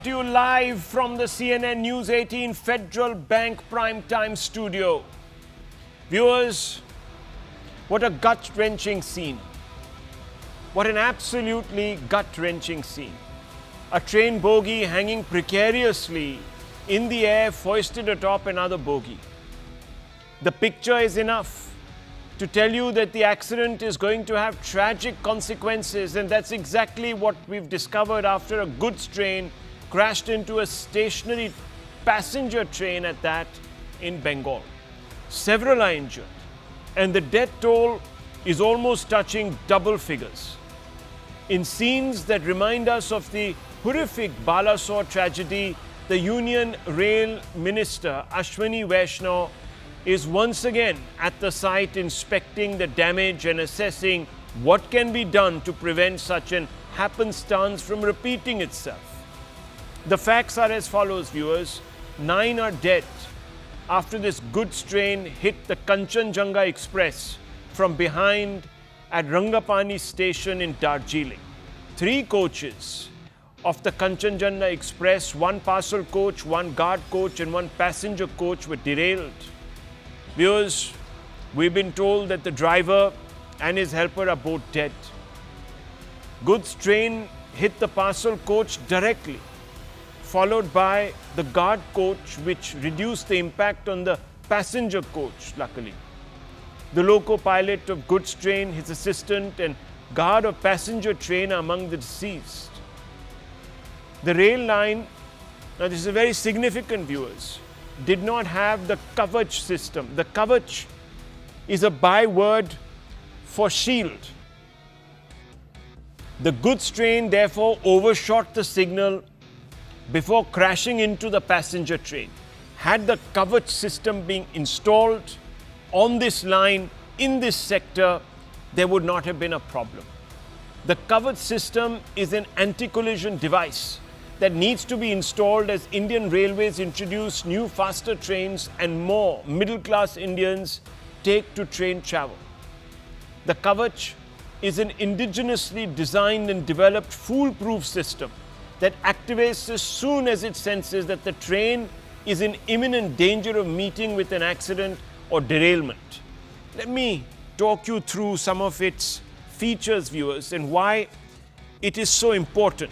To you live from the CNN News 18 Federal Bank Primetime Studio. Viewers, what a gut-wrenching scene. What an absolutely gut-wrenching scene. A train bogie hanging precariously in the air, foisted atop another bogie. The picture is enough to tell you that the accident is going to have tragic consequences, and that's exactly what we've discovered after a goods train crashed into a stationary passenger train at that in Bengal. Several are injured, and the death toll is almost touching double figures. In scenes that remind us of the horrific Balasore tragedy, the Union Rail Minister Ashwini Vaishnaw is once again at the site inspecting the damage and assessing what can be done to prevent such an happenstance from repeating itself. The facts are as follows, viewers. 9 are dead after this goods train hit the Kanchanjunga Express from behind at Rangapani station in Darjeeling. 3 coaches of the Kanchanjunga Express, 1 parcel coach, 1 guard coach and 1 passenger coach were derailed. Viewers, we've been told that the driver and his helper are both dead. Goods train hit the parcel coach directly, followed by the guard coach, which reduced the impact on the passenger coach, luckily. The loco pilot of goods train, his assistant and guard of passenger train are among the deceased. The rail line, now this is very significant, viewers, did not have the Kavach system. The Kavach is a byword for shield. The goods train therefore overshot the signal before crashing into the passenger train. Had the Kavach system been installed on this line, in this sector, there would not have been a problem. The Kavach system is an anti-collision device that needs to be installed as Indian Railways introduce new faster trains and more middle-class Indians take to train travel. The Kavach is an indigenously designed and developed foolproof system that activates as soon as it senses that the train is in imminent danger of meeting with an accident or derailment. Let me talk you through some of its features, viewers, and why it is so important.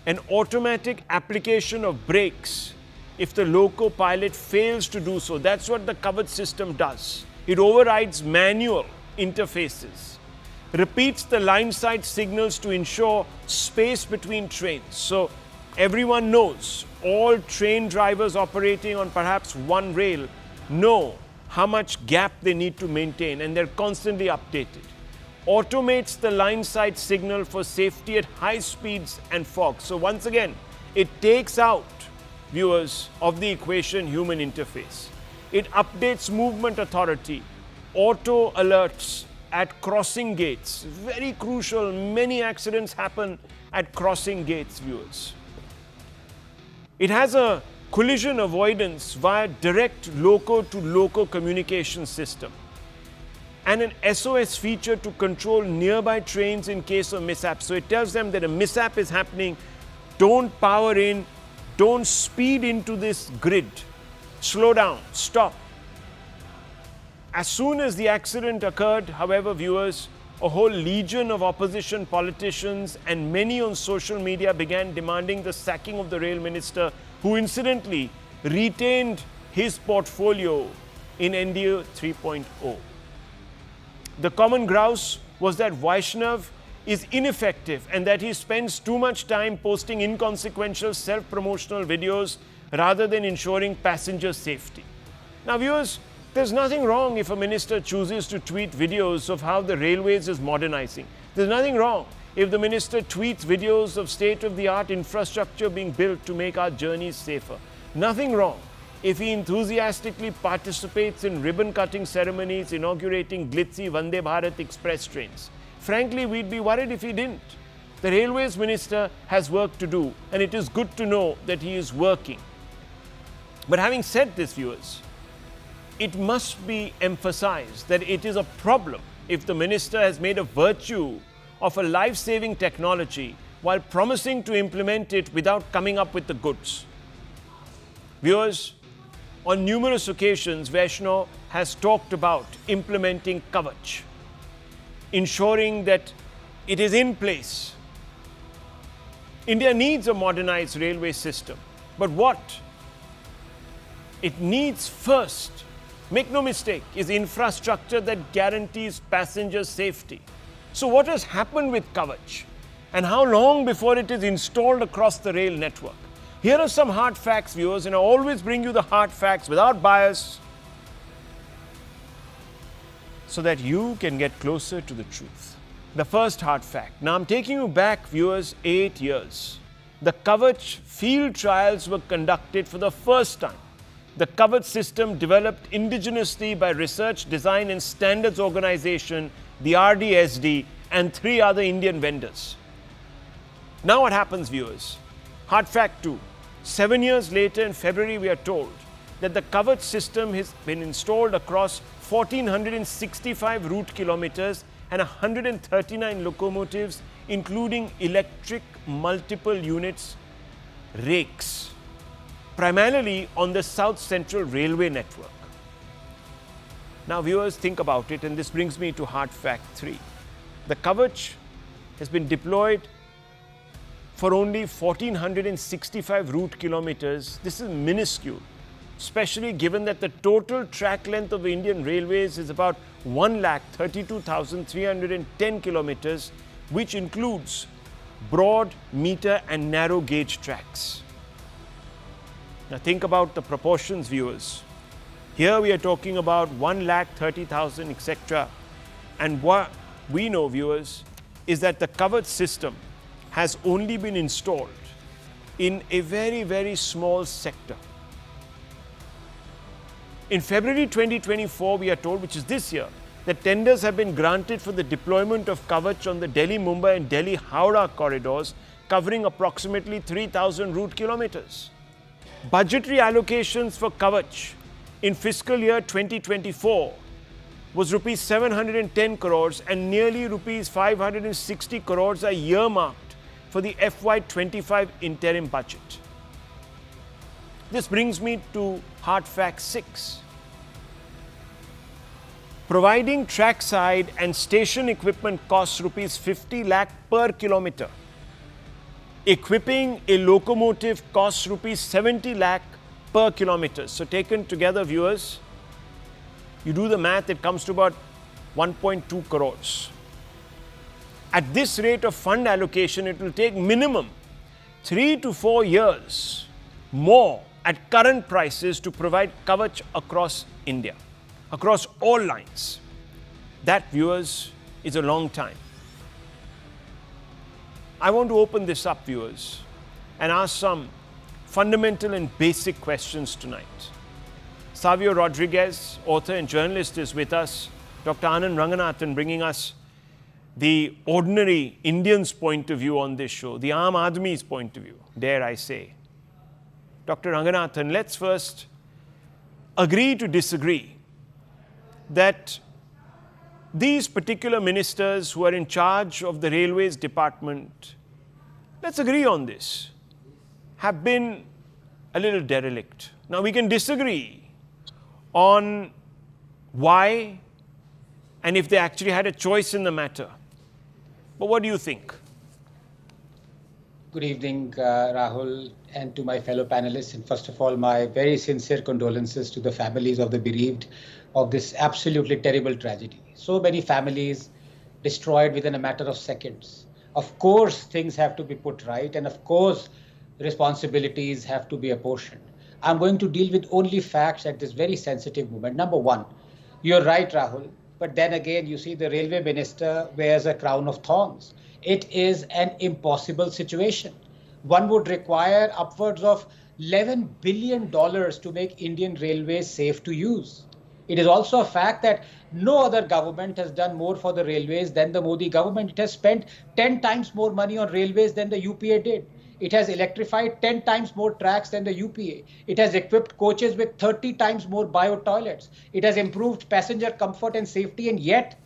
An automatic application of brakes if the loco pilot fails to do so. That's what the Kavach system does. It overrides manual interfaces, repeats the line side signals to ensure space between trains. So everyone knows, all train drivers operating on perhaps one rail know how much gap they need to maintain, and they're constantly updated. Automates the line side signal for safety at high speeds and fog. So once again, it takes out, viewers, of the equation human interface. It updates movement authority, auto alerts at crossing gates. Very crucial. Many accidents happen at crossing gates, viewers. It has a collision avoidance via direct loco-to-loco communication system and an SOS feature to control nearby trains in case of mishap. So it tells them that a mishap is happening. Don't power in. Don't speed into this grid. Slow down. Stop. As soon as the accident occurred, however, viewers, a whole legion of opposition politicians and many on social media began demanding the sacking of the rail minister, who incidentally retained his portfolio in NDA 3.0. The common grouse was that Vaishnav is ineffective and that he spends too much time posting inconsequential self-promotional videos rather than ensuring passenger safety. Now, viewers, there's nothing wrong if a minister chooses to tweet videos of how the railways is modernizing. There's nothing wrong if the minister tweets videos of state-of-the-art infrastructure being built to make our journeys safer. Nothing wrong if he enthusiastically participates in ribbon-cutting ceremonies inaugurating glitzy Vande Bharat Express trains. Frankly, we'd be worried if he didn't. The Railways Minister has work to do, and it is good to know that he is working. But having said this, viewers, it must be emphasized that it is a problem if the minister has made a virtue of a life-saving technology while promising to implement it without coming up with the goods. Viewers, on numerous occasions, Vaishnav has talked about implementing Kavach, ensuring that it is in place. India needs a modernized railway system. But what it needs first, make no mistake, is infrastructure that guarantees passenger safety. So what has happened with Kavach? And how long before it is installed across the rail network? Here are some hard facts, viewers, and I always bring you the hard facts without bias so that you can get closer to the truth. The first hard fact. Now I'm taking you back, viewers, 8 years. The Kavach field trials were conducted for the first time. The Kavach system developed indigenously by Research, Design and Standards Organization, the RDSD, and 3 other Indian vendors. Now what happens, viewers? Hard fact 2. 7 years later, in February, we are told that the Kavach system has been installed across 1,465 route kilometers and 139 locomotives, including electric multiple units rakes, primarily on the South Central Railway network. Now, viewers, think about it, and this brings me to hard fact 3. The Kavach has been deployed for only 1,465 route kilometers. This is minuscule, especially given that the total track length of Indian Railways is about 1,32,310 kilometers, which includes broad, meter and narrow gauge tracks. Now think about the proportions, viewers. Here we are talking about 1,30,000, etc. And what we know, viewers, is that the Kavach system has only been installed in a very, very small sector. In February 2024, we are told, which is this year, that tenders have been granted for the deployment of Kavach on the Delhi-Mumbai and Delhi-Howrah corridors, covering approximately 3,000 route kilometers. Budgetary allocations for Kavach in fiscal year 2024 was rupees 710 crores and nearly rupees 560 crores are earmarked for the FY25 interim budget. This brings me to hard fact 6. Providing trackside and station equipment costs rupees 50 lakh per kilometer. Equipping a locomotive costs rupees 70 lakh per kilometer. So taken together, viewers, you do the math, it comes to about 1.2 crores. At this rate of fund allocation, it will take minimum 3 to 4 years more at current prices to provide Kavach across India, across all lines. That, viewers, is a long time. I want to open this up, viewers, and ask some fundamental and basic questions tonight. Savio Rodriguez, author and journalist, is with us. Dr. Anand Ranganathan bringing us the ordinary Indian's point of view on this show, the Aam Aadmi's point of view, dare I say. Dr. Ranganathan, let's first agree to disagree that these particular ministers who are in charge of the Railways Department, let's agree on this, have been a little derelict. Now, we can disagree on why and if they actually had a choice in the matter. But what do you think? Good evening, Rahul, and to my fellow panelists. And first of all, my very sincere condolences to the families of the bereaved of this absolutely terrible tragedy. So many families destroyed within a matter of seconds. Of course, things have to be put right, and of course, responsibilities have to be apportioned. I'm going to deal with only facts at this very sensitive moment. Number one, you're right, Rahul. But then again, you see, the railway minister wears a crown of thorns. It is an impossible situation. One would require upwards of $11 billion to make Indian railways safe to use. It is also a fact that no other government has done more for the railways than the Modi government. It has spent 10 times more money on railways than the UPA did. It has electrified 10 times more tracks than the UPA. It has equipped coaches with 30 times more bio toilets. It has improved passenger comfort and safety, and yet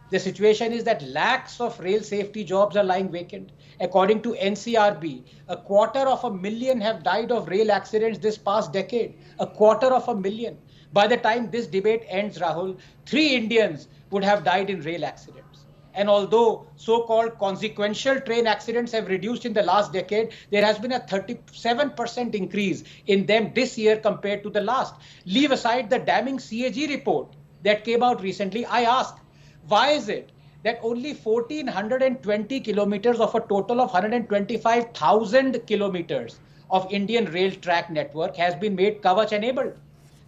the situation is that lakhs of rail safety jobs are lying vacant. According to NCRB, 250,000 have died of rail accidents this past decade. 250,000. By the time this debate ends, Rahul, 3 Indians would have died in rail accidents. And although so-called consequential train accidents have reduced in the last decade, there has been a 37% increase in them this year compared to the last. Leave aside the damning CAG report that came out recently. I ask, why is it that only 1,420 kilometers of a total of 125,000 kilometers of Indian rail track network has been made Kavach enabled?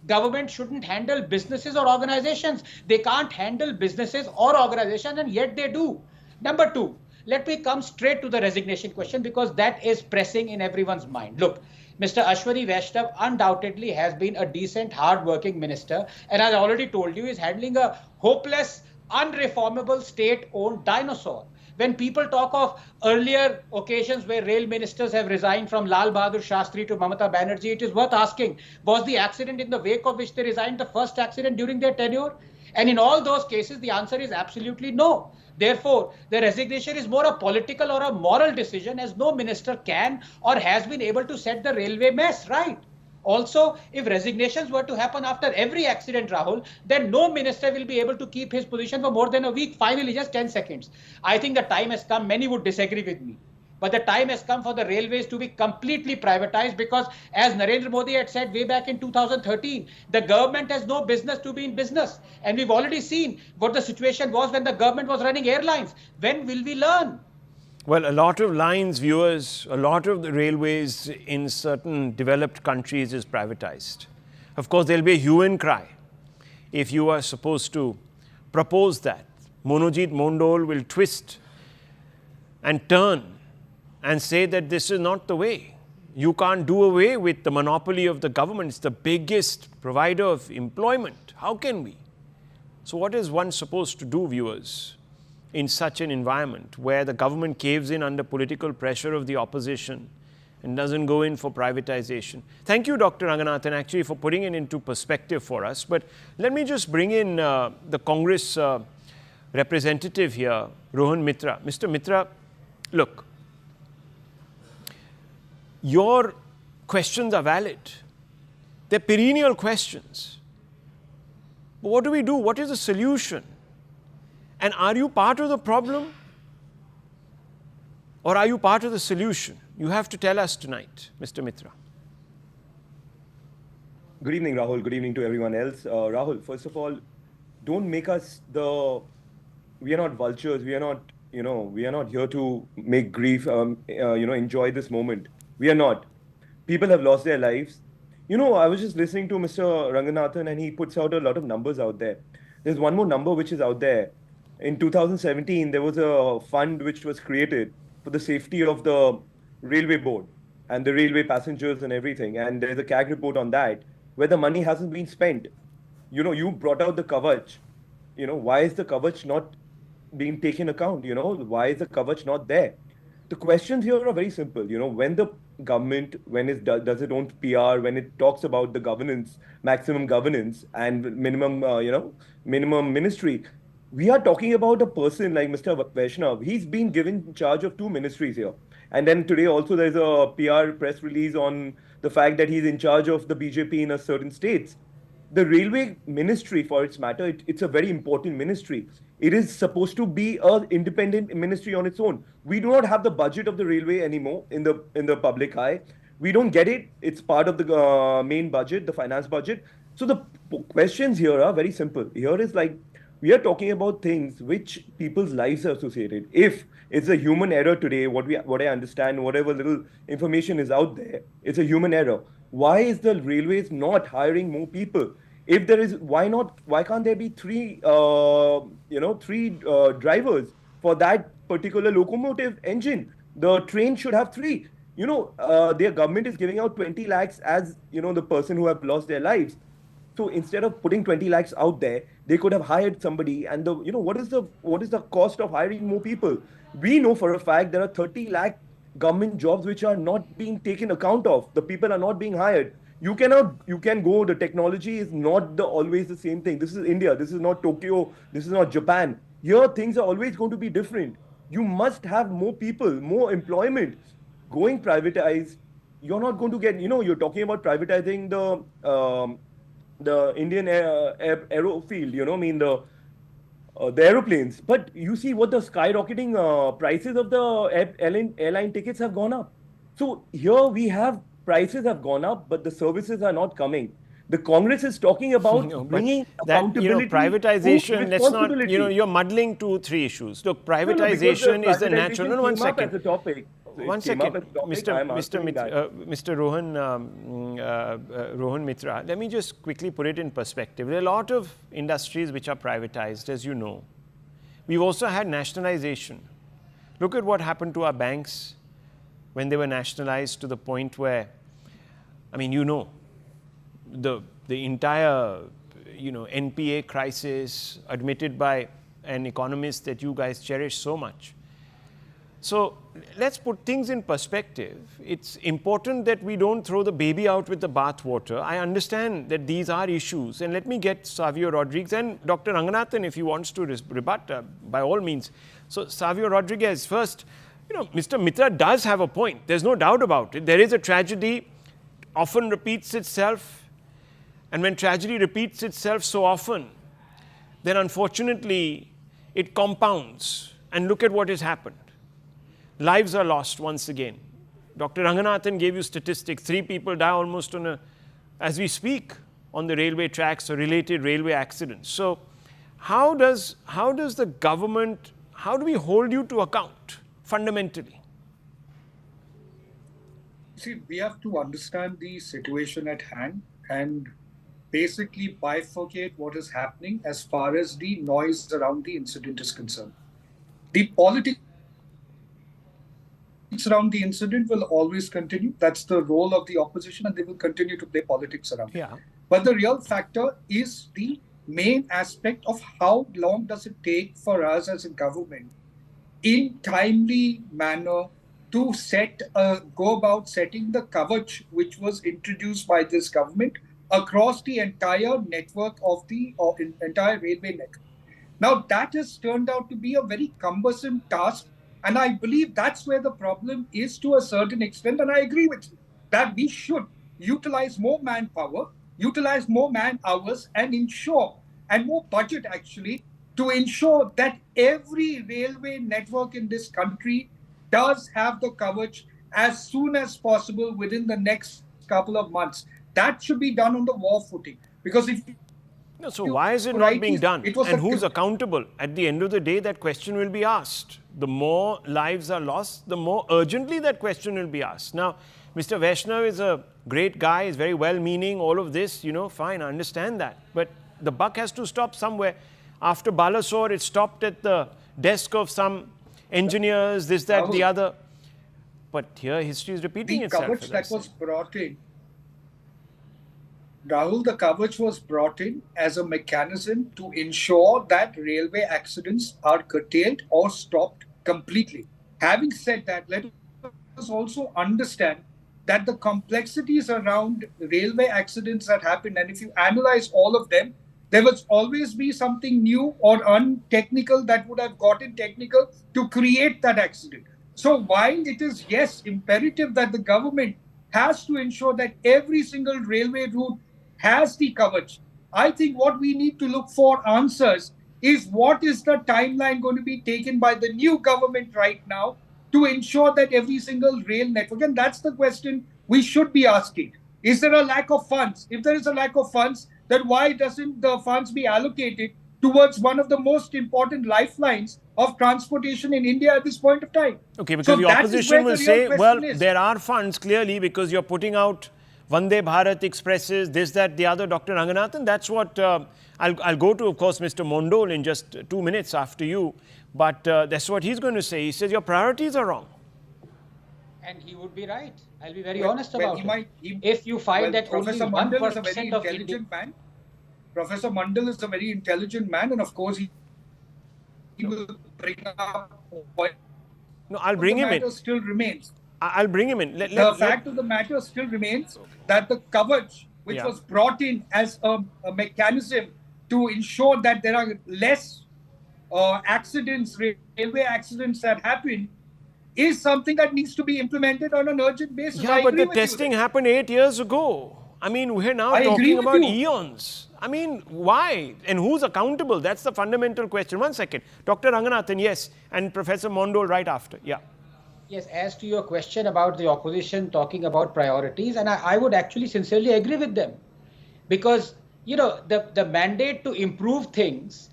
Government shouldn't handle businesses or organizations. They can't handle businesses or organizations, and yet they do. Number 2, let me come straight to the resignation question, because that is pressing in everyone's mind. Look, Mr. Ashwani Vaishnav undoubtedly has been a decent, hard-working minister, and as I already told you, is handling a hopeless, unreformable state-owned dinosaur. When people talk of earlier occasions where rail ministers have resigned, from Lal Bahadur Shastri to Mamata Banerjee, it is worth asking, was the accident in the wake of which they resigned the first accident during their tenure? And in all those cases, the answer is absolutely no. Therefore, the resignation is more a political or a moral decision, as no minister can or has been able to set the railway mess right. Also, if resignations were to happen after every accident, Rahul, then no minister will be able to keep his position for more than a week. Finally, just 10 seconds. I think the time has come, many would disagree with me, but the time has come for the railways to be completely privatized, because as Narendra Modi had said way back in 2013, the government has no business to be in business. And we've already seen what the situation was when the government was running airlines. When will we learn? Well, a lot of lines, viewers, a lot of the railways in certain developed countries is privatized. Of course, there'll be a hue and cry if you are supposed to propose that. Monojit Mondol will twist and turn and say that this is not the way. You can't do away with the monopoly of the government. It's the biggest provider of employment. How can we? So what is one supposed to do, viewers, in such an environment where the government caves in under political pressure of the opposition and doesn't go in for privatization? Thank you, Dr. Ranganathan, actually, for putting it into perspective for us. But let me just bring in the Congress representative here, Rohan Mitra. Mr. Mitra, look, your questions are valid. They're perennial questions. But what do we do? What is the solution? And are you part of the problem, or are you part of the solution? You have to tell us tonight, Mr. Mitra. Good evening, Rahul. Good evening to everyone else. Rahul, first of all, don't make us we are not vultures. We are not, we are not here to make grief, enjoy this moment. We are not. People have lost their lives. I was just listening to Mr. Ranganathan, and he puts out a lot of numbers out there. There's one more number which is out there. In 2017, there was a fund which was created for the safety of the railway board and the railway passengers and everything. And there's a CAG report on that, where the money hasn't been spent. You brought out the Kavach. Why is the Kavach not being taken account? Why is the Kavach not there? The questions here are very simple. When the government, when it does its own PR, when it talks about the governance, maximum governance and minimum ministry, we are talking about a person like Mr. Vaishnav. He's been given charge of 2 ministries here. And then today also there's a PR press release on the fact that he's in charge of the BJP in a certain states. The railway ministry, for its matter, it's a very important ministry. It is supposed to be an independent ministry on its own. We do not have the budget of the railway anymore in the public eye. We don't get it. It's part of the main budget, the finance budget. So the questions here are very simple. Here is like, we are talking about things which people's lives are associated. If it's a human error today, what I understand, whatever little information is out there, it's a human error. Why is the railways not hiring more people? If there is, why can't there be 3 drivers for that particular locomotive engine? The train should have 3. Their government is giving out 20 lakhs as, the person who have lost their lives. So instead of putting 20 lakhs out there, they could have hired somebody. And what is the cost of hiring more people? We know for a fact there are 30 lakh government jobs which are not being taken account of. The people are not being hired. You can go, the technology is not always the same thing. This is India. This is not Tokyo. This is not Japan. Here, things are always going to be different. You must have more people, more employment. Going privatized, you're not going to get, you're talking about privatizing the Indian aerofield, the aeroplanes. But you see what the skyrocketing prices of the airline tickets have gone up. So here we have prices have gone up, but the services are not coming. The Congress is talking about No, but bringing that, accountability, privatization, to let's not, responsibility. you're muddling two, three issues. Look, No, because the privatization is the natural. privatization No, one came up second. as a topic. So it One came second, up as a topic. I'm answering that. Mr. Rohan Mitra, let me just quickly put it in perspective. There are a lot of industries which are privatized, as you know. We've also had nationalization. Look at what happened to our banks when they were nationalized, to the point where, I mean, the entire, NPA crisis admitted by an economist that you guys cherish so much. So let's put things in perspective. It's important that we don't throw the baby out with the bathwater. I understand that these are issues, and let me get Savio Rodriguez and Dr. Ranganathan, if he wants to rebut, by all means. So Savio Rodriguez, first, Mr. Mitra does have a point. There's no doubt about it. There is a tragedy, often repeats itself. And when tragedy repeats itself so often, then unfortunately it compounds. And look at what has happened. Lives are lost once again. Dr. Ranganathan gave you statistics. 3 people die almost as we speak, on the railway tracks or related railway accidents. So how does the government, how do we hold you to account fundamentally? See, we have to understand the situation at hand and basically bifurcate what is happening as far as the noise around the incident is concerned. The politics around the incident will always continue. That's the role of the opposition, and they will continue to play politics around it. But the real factor is the main aspect of how long does it take for us as a government in timely manner to go about setting the Kavach, which was introduced by this government across the entire network of the entire railway network. Now, that has turned out to be a very cumbersome task. And I believe that's where the problem is to a certain extent. And I agree with you that we should utilize more manpower, utilize more man hours, and ensure, and more budget actually, to ensure that every railway network in this country does have the coverage as soon as possible within the next couple of months. That should be done on the war footing. Because if so why is it not being done? And who's accountable? At the end of the day, that question will be asked. The more lives are lost, the more urgently that question will be asked. Now, Mr. Vaishnav is a great guy, is very well-meaning, all of this, fine, I understand that. But the buck has to stop somewhere. After Balasore, it stopped at the desk of some engineers, this, that, the other. But here, history is repeating itself. The Kavach that was brought in, Rahul, the Kavach was brought in as a mechanism to ensure that railway accidents are curtailed or stopped completely. Having said that, let us also understand that the complexities around railway accidents that happened, and if you analyze all of them, there will always be something new or untechnical that would have gotten technical to create that accident. So while it is, yes, imperative that the government has to ensure that every single railway route has the coverage, I think what we need to look for answers is what is the timeline going to be taken by the new government right now to ensure that every single rail network, and that's the question we should be asking. Is there a lack of funds? If there is a lack of funds, then why doesn't the funds be allocated towards one of the most important lifelines of transportation in India at this point of time? Okay, because the opposition will say, well, there are funds clearly because you're putting out Vande Bharat Expresses, this, that, the other. Dr. Ranganathan, that's what I'll go to, of course, Mr. Mondol in just 2 minutes after you. But that's what he's going to say. He says your priorities are wrong. And he would be right. I'll be very honest about it. If you find that Professor only Mandal is a 1% very of intelligent man. Professor Mandal is a very intelligent man, and of course he will bring up point. No, I'll bring him in. The matter still remains. I'll bring him in. The fact of the matter still remains that the Kavach, which was brought in as a mechanism to ensure that there are less accidents, railway accidents that happen, is something that needs to be implemented on an urgent basis. Yeah, I but agree the with you testing there. happened 8 years ago. I mean, we're now I agree talking with about you. eons. I mean, why? And who's accountable? That's the fundamental question. One second. Dr. Ranganathan, yes. And Professor Mondol right after. Yeah. Yes, as to your question about the opposition talking about priorities, and I would actually sincerely agree with them, because the mandate to improve things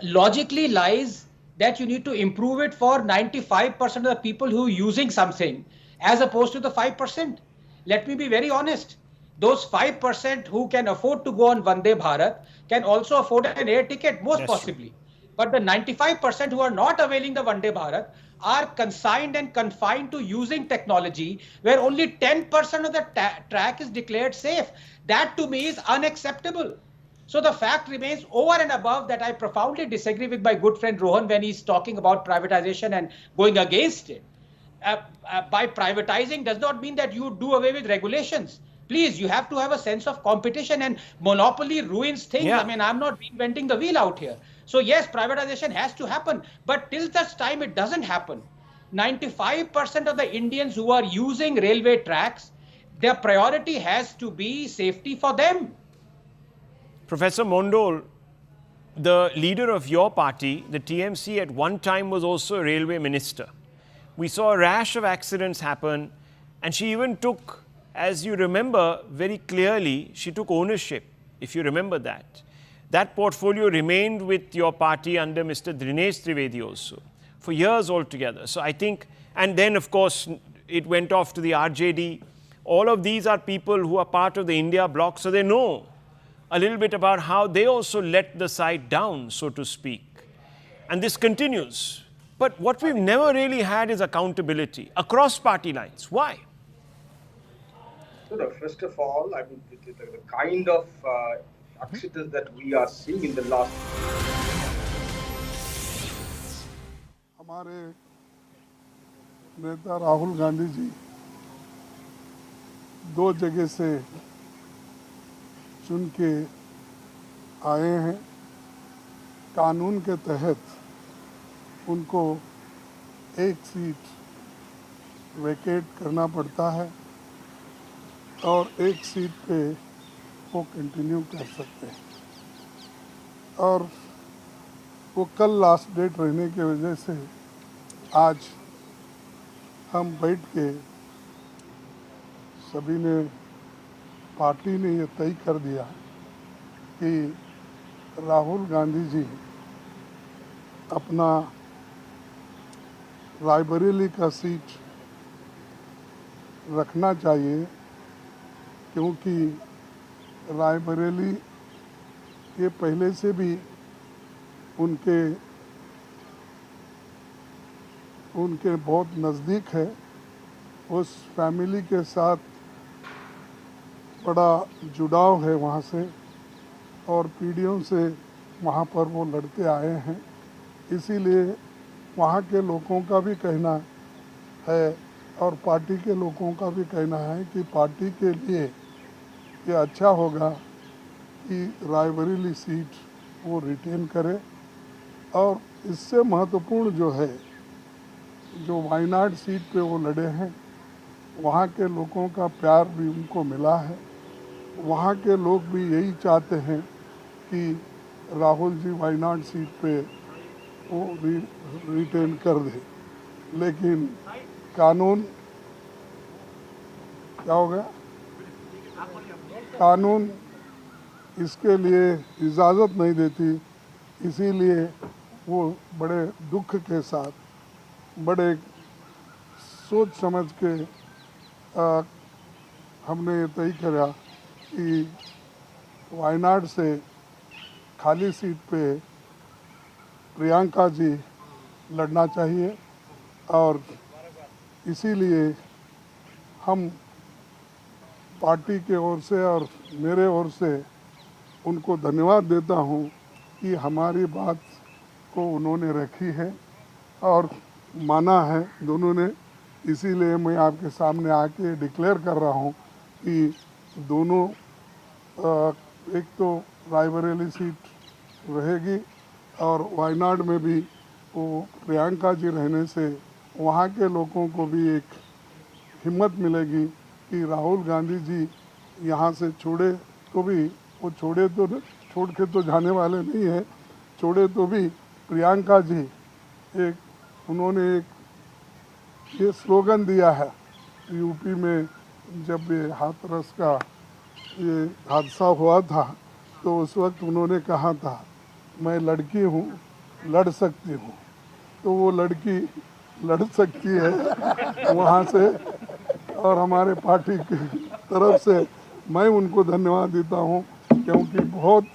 logically lies that you need to improve it for 95% of the people who are using something, as opposed to the 5%. Let me be very honest. Those 5% who can afford to go on Vande Bharat can also afford an air ticket, most That's true. possibly. But the 95% who are not availing the Vande Bharat are consigned and confined to using technology where only 10% of the track is declared safe. That to me is unacceptable. So the fact remains, over and above that, I profoundly disagree with my good friend Rohan when he's talking about privatization and going against it. By privatizing does not mean that you do away with regulations. Please, you have to have a sense of competition, and monopoly ruins things. Yeah. I mean, I'm not reinventing the wheel out here. So yes, privatization has to happen, but till such time it doesn't happen, 95% of the Indians who are using railway tracks, their priority has to be safety for them. Professor Mondol, the leader of your party, the TMC, at one time was also a railway minister. We saw a rash of accidents happen, and she even took, as you remember very clearly, she took ownership, if you remember that. That portfolio remained with your party under Mr. Dinesh Trivedi also, for years altogether. So I think, and then of course, it went off to the RJD. All of these are people who are part of the India bloc, so they know a little bit about how they also let the side down, so to speak. And this continues. But what we've never really had is accountability across party lines. Why? So, first of all, I mean, the kind of accidents that we are seeing in the last. हमारे नेता राहुल गांधी जी 2 जगह से चुन के आए हैं। कानून के तहत उनको एक सीट वैकेट करना पड़ता है और एक सीट पे वो कंटिन्यू कर सकते हैं, और वो कल लास्ट डेट रहने की वजह से आज हम बैठ के सभी ने, पार्टी ने ये तय कर दिया कि राहुल गांधी जी अपना रायबरेली का सीट रखना चाहिए, क्योंकि रायबरेली ये पहले से भी उनके बहुत नज़दीक है। उस फैमिली के साथ बड़ा जुड़ाव है वहाँ से, और पीढ़ियों से वहाँ पर वो लड़ते आए हैं। इसीलिए वहाँ के लोगों का भी कहना है और पार्टी के लोगों का भी कहना है कि पार्टी के लिए ये अच्छा होगा कि रायबरेली सीट वो रिटेन करे। और इससे महत्वपूर्ण जो है, जो वायनाड सीट पे वो लड़े हैं, वहाँ के लोगों का प्यार भी उनको मिला है। वहाँ के लोग भी यही चाहते हैं कि राहुल जी वायनाड सीट पे वो रिटेन कर दे। लेकिन कानून क्या हो गया, कानून इसके लिए इजाज़त नहीं देती। इसीलिए वो बड़े दुख के साथ, बड़े सोच समझ के हमने ये तय करा कि वायनाड से खाली सीट पे प्रियंका जी लड़ना चाहिए। और इसीलिए हम पार्टी के ओर से और मेरे ओर से उनको धन्यवाद देता हूँ कि हमारी बात को उन्होंने रखी है और माना है दोनों ने। इसीलिए मैं आपके सामने आके डिक्लेयर कर रहा हूँ कि दोनों, एक तो रायबरेली सीट रहेगी और वायनाड में भी वो प्रियंका जी रहने से वहाँ के लोगों को भी एक हिम्मत मिलेगी कि राहुल गांधी जी यहाँ से छोड़े तो भी वो छोड़ के तो जाने वाले नहीं हैं, छोड़े तो भी प्रियंका जी उन्होंने एक ये स्लोगन दिया है यूपी में जब ये हाथरस का ये हादसा हुआ था तो उस वक्त उन्होंने कहा था मैं लड़की हूँ लड़ सकती हूँ, तो वो लड़की लड़ सकती है वहाँ से। और हमारे पार्टी की तरफ से मैं उनको धन्यवाद देता हूँ क्योंकि बहुत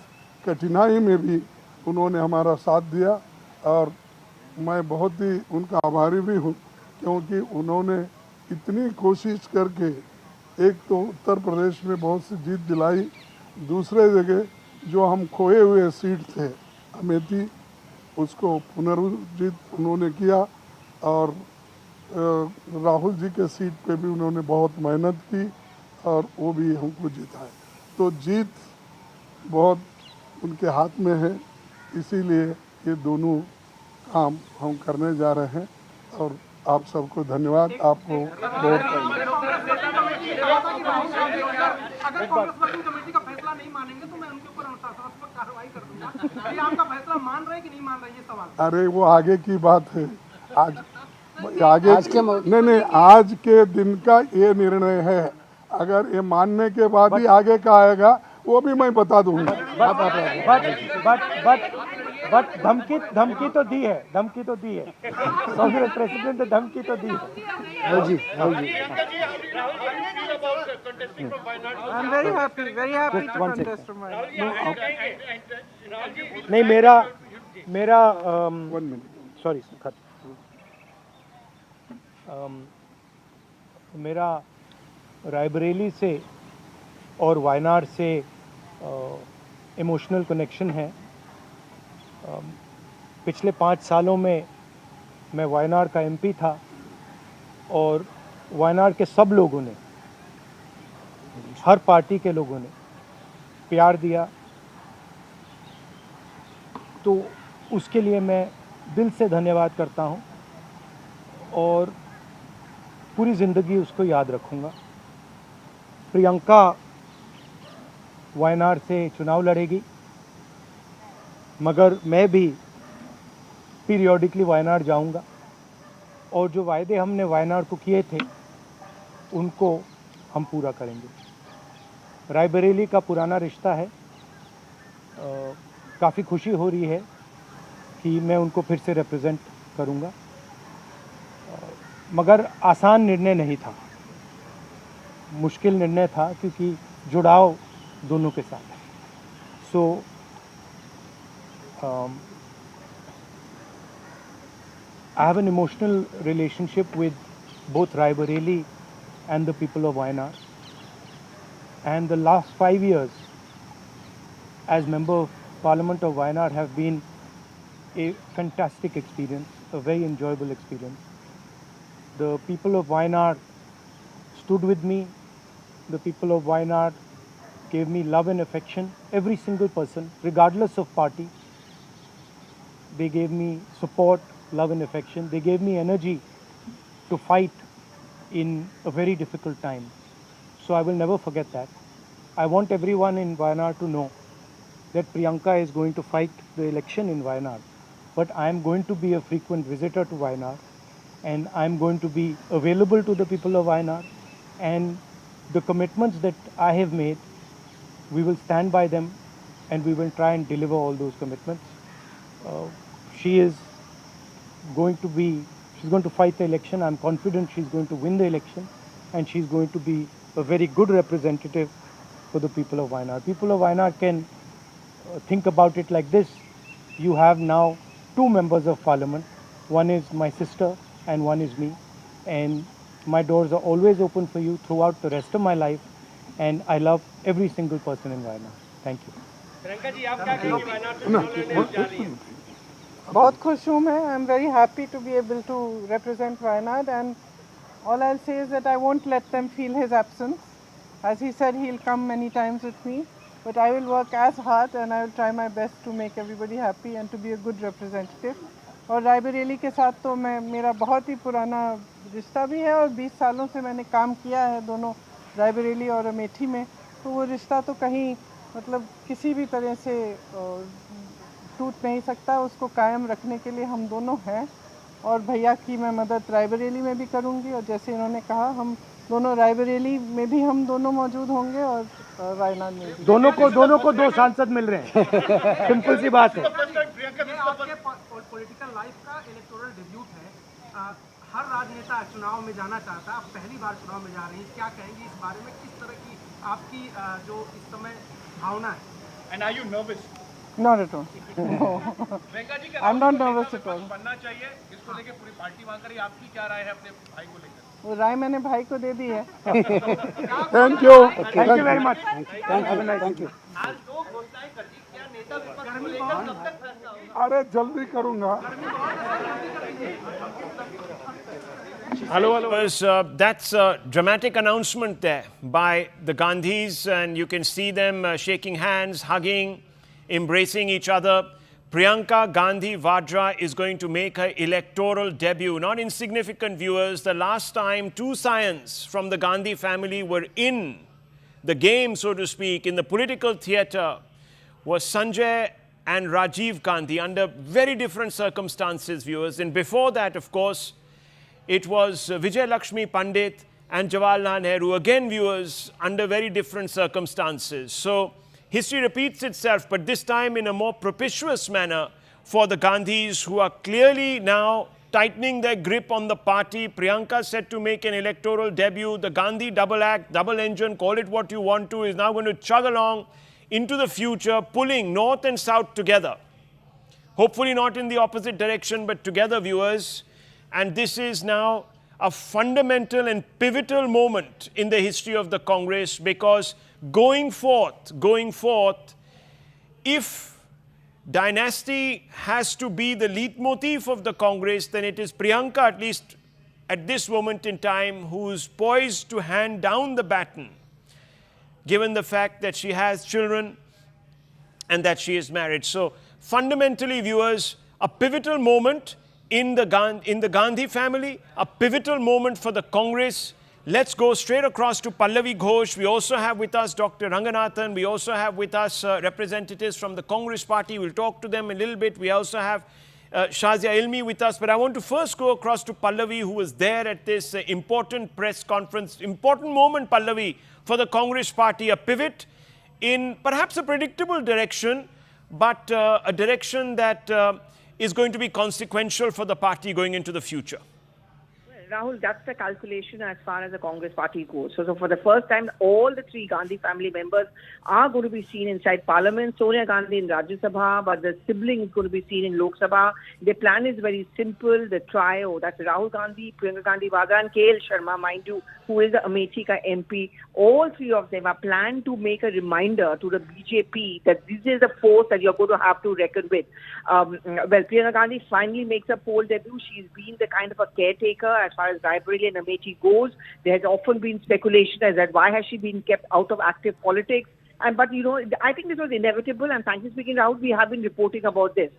कठिनाई में भी उन्होंने हमारा साथ दिया और मैं बहुत ही उनका आभारी भी हूँ क्योंकि उन्होंने इतनी कोशिश करके एक तो उत्तर प्रदेश में बहुत सी जीत दिलाई, दूसरे जगह जो हम खोए हुए सीट थे अमेठी उसको पुनर्जीत उन्होंने किया और राहुल जी के सीट पे भी उन्होंने बहुत मेहनत की और वो भी हमको जिताए। तो जीत बहुत उनके हाथ में है, इसीलिए ये दोनों काम हम करने जा रहे हैं और आप सबको धन्यवाद। आपको बहुत अगर कांग्रेस वर्किंग कमेटी का फैसला नहीं मानेंगे तो मैं उनके ऊपर अनुशासनात्मक कार्रवाई कर दूंगा। ये आपका फैसला मान रहे कि नहीं मान रहे, ये सवाल। अरे वो आगे की बात है, नहीं आज के दिन का ये निर्णय है। अगर ये मानने के बाद ही आगे का आएगा वो भी मैं बता दूंगा। बट धमकी तो दी है, कांग्रेस प्रेसिडेंट ने धमकी तो दी है। जी I'm very happy to contest from my नहीं मेरा सॉरी मेरा रायबरेली से और वायनाड से इमोशनल कनेक्शन है। पिछले 5 सालों में मैं वायनाड का एमपी था और वायनाड के सब लोगों ने, हर पार्टी के लोगों ने प्यार दिया, तो उसके लिए मैं दिल से धन्यवाद करता हूं और पूरी ज़िंदगी उसको याद रखूंगा। प्रियंका वायनाड से चुनाव लड़ेगी, मगर मैं भी पीरियोडिकली वायनाड जाऊंगा और जो वायदे हमने वायनाड को किए थे उनको हम पूरा करेंगे। रायबरेली का पुराना रिश्ता है, काफ़ी खुशी हो रही है कि मैं उनको फिर से रिप्रेजेंट करूंगा, मगर आसान निर्णय नहीं था, मुश्किल निर्णय था क्योंकि जुड़ाव दोनों के साथ है। सो I have an emotional relationship with both Raebareli and the people of Wayanad. And the last 5 years as Member of Parliament of Wayanad have been a fantastic experience, a very enjoyable experience. The people of Wayanad stood with me. The people of Wayanad gave me love and affection, every single person, regardless of party. They gave me support, love and affection. They gave me energy to fight in a very difficult time. So I will never forget that. I want everyone in Wayanad to know that Priyanka is going to fight the election in Wayanad, but I am going to be a frequent visitor to Wayanad, and I am going to be available to the people of Wayanad, and the commitments that I have made, we will stand by them and we will try and deliver all those commitments. She's going to fight the election. I'm confident she's going to win the election, and she's going to be a very good representative for the people of Wayanad. People of Wayanad can think about it like this. You have now 2 members of parliament. One is my sister and one is me. And my doors are always open for you throughout the rest of my life. And I love every single person in Wayanad. Thank you. बहुत खुश हूँ मैं. I'm very happy to be able to represent Wayanad, and all I'll say is that I won't let them feel his absence. As he said, he'll come many times with me. but I will work as hard and I will try my best to make everybody happy and to be a good representative. और रायबरेली के साथ तो मेरा बहुत ही पुराना रिश्ता भी है और 20 सालों से मैंने काम किया है दोनों रायबरेली और अमेठी में, तो वो रिश्ता तो कहीं मतलब किसी भी तरह से टूट नहीं सकता, उसको कायम रखने के लिए हम दोनों हैं। और भैया की मैं मदद रायबरेली में भी करूंगी और जैसे इन्होंने कहा हम दोनों रायबरेली में भी हम दोनों मौजूद होंगे और वायनाड में भी। दोनों को 2 सांसद मिल रहे हैं। सिंपल सी बात है। आपके पॉलिटिकल लाइफ का इलेक्टोरल डेब्यूट है। हर राजनेता चुनाव में जाना चाहता है, आप पहली बार चुनाव में जा रही हैं, क्या कहेंगी इस बारे में? किस तरह की आपकी जो इस समय भावना है? And are you nervous? Not at all. No. I'm not nervous at all. बनना चाहिए, इसको लेके पूरी पार्टी मांग रही है, आपकी क्या राय है अपने भाई को लेकर? वो राय मैंने भाई को दे दी है। Thank you very much. Thank you. आज दो घोषणाएं कर दी, क्या नेता विपक्ष को लेकर कब तक फैसला होगा? अरे जल्दी करूंगा। That's a dramatic announcement there by the Gandhis, and you can see them shaking hands, hugging, embracing each other. Priyanka Gandhi Vadra is going to make her electoral debut. Not insignificant, viewers. The last time 2 scions from the Gandhi family were in the game, so to speak, in the political theatre was Sanjay and Rajiv Gandhi under very different circumstances, viewers. And before that, of course, it was Vijay Lakshmi Pandit and Jawaharlal Nehru, again, viewers, under very different circumstances. So history repeats itself, but this time in a more propitious manner for the Gandhis, who are clearly now tightening their grip on the party. Priyanka set to make an electoral debut. The Gandhi double act, double engine, call it what you want to, is now going to chug along into the future, pulling north and south together. Hopefully not in the opposite direction, but together, viewers. And this is now a fundamental and pivotal moment in the history of the Congress, because going forth, if Dynasty has to be the leitmotif of the Congress, then it is Priyanka, at least at this moment in time, who's poised to hand down the baton, given the fact that she has children and that she is married. So fundamentally, viewers, a pivotal moment in the Gandhi family, a pivotal moment for the Congress. Let's go straight across to Pallavi Ghosh. We also have with us Dr. Ranganathan. We also have with us representatives from the Congress party. We'll talk to them a little bit. We also have Shazia Ilmi with us. But I want to first go across to Pallavi, who was there at this important press conference. Important moment, Pallavi, for the Congress party. A pivot in perhaps a predictable direction, but a direction that is going to be consequential for the party going into the future. Rahul, that's the calculation as far as the Congress party goes. So for the first time, all the 3 Gandhi family members are going to be seen inside Parliament. Sonia Gandhi in Rajya Sabha, but the sibling is going to be seen in Lok Sabha. Their plan is very simple. The trio, that's Rahul Gandhi, Priyanka Gandhi Vadra and KL Sharma, mind you, who is the Amethi ka MP. All 3 of them are planned to make a reminder to the BJP that this is the force that you're going to have to reckon with. Well, Priyanka Gandhi finally makes a poll debut. She's been the kind of a caretaker as far as Raebareli and Amethi goes. There has often been speculation as that why has she been kept out of active politics. But, you know, I think this was inevitable, and frankly speaking, Rahul, we have been reporting about this.